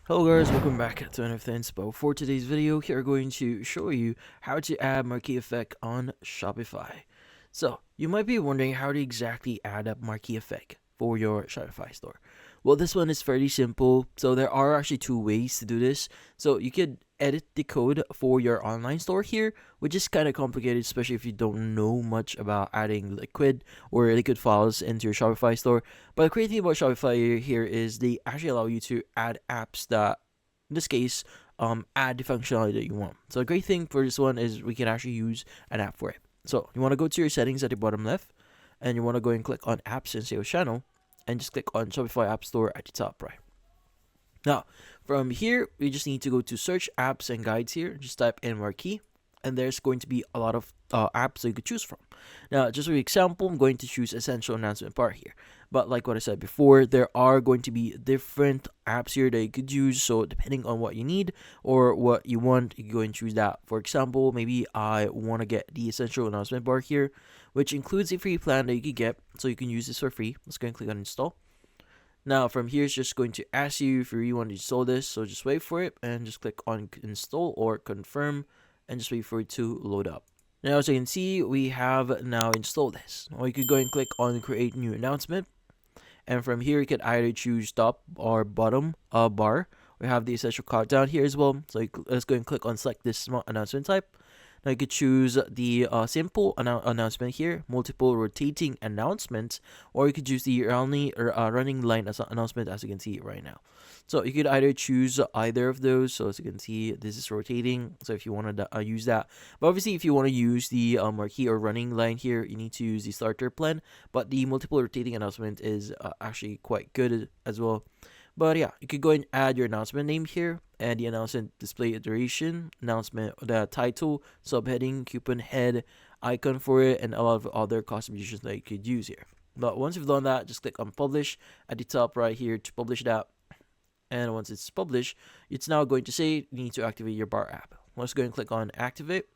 Hello guys, welcome back to another Inspo. For today's video, here we're going to show you how to add marquee effect on Shopify. So, you might be wondering how to exactly add a marquee effect for your Shopify store. Well, this one is fairly simple. So there are actually two ways to do this. So you could edit the code for your online store here, which is kind of complicated, especially if you don't know much about adding liquid files into your Shopify store. But the great thing about Shopify here is they actually allow you to add apps that, in this case, add the functionality that you want. So the great thing for this one is we can actually use an app for it. So you want to go to your settings at the bottom left, and you want to go and click on Apps and Sales Channel, and just click on Shopify App Store at the top right. Now, from here, we just need to go to Search Apps and Guides here. Just type in Marquee, and there's going to be a lot of apps that you could choose from. Now, just for example, I'm going to choose Essential Announcement Bar here. But like what I said before, there are going to be different apps here that you could use. So depending on what you need or what you want, you can go and choose that. For example, maybe I want to get the Essential Announcement Bar here, which includes a free plan that you could get. So you can use this for free. Let's go and click on Install. Now from here, it's just going to ask you if you really want to install this. So just wait for it and just click on Install or Confirm and just wait for it to load up. Now, as you can see, we have now installed this. Or you could go and click on Create New Announcement. And from here, you could either choose top or bottom bar. We have the essential countdown here as well. So let's go and click on select this announcement type. Now you could choose the simple announcement here, multiple rotating announcements, or you could choose the running line as announcement, as you can see right now. So you could either choose either of those. So as you can see, this is rotating. So if you want to use that, but obviously if you want to use the marquee or running line here, you need to use the starter plan. But the multiple rotating announcement is actually quite good as well. But yeah, you could go and add your announcement name here and the announcement display duration, announcement, the title, subheading, coupon head, icon for it, and a lot of other customizations that you could use here. But once you've done that, just click on publish at the top right here to publish that. And once it's published, it's now going to say you need to activate your bar app. Let's go and click on activate.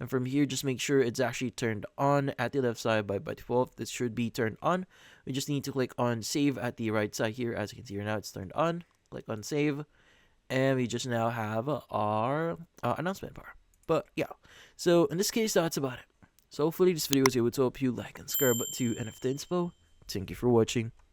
And from here, just make sure it's actually turned on at the left side by default. This should be turned on. We just need to click on save at the right side here. As you can see right now, it's turned on. Click on save. And we just now have our announcement bar. But yeah, so in this case, that's about it. So hopefully this video was able to help you like and subscribe to NFT Inspo. Thank you for watching.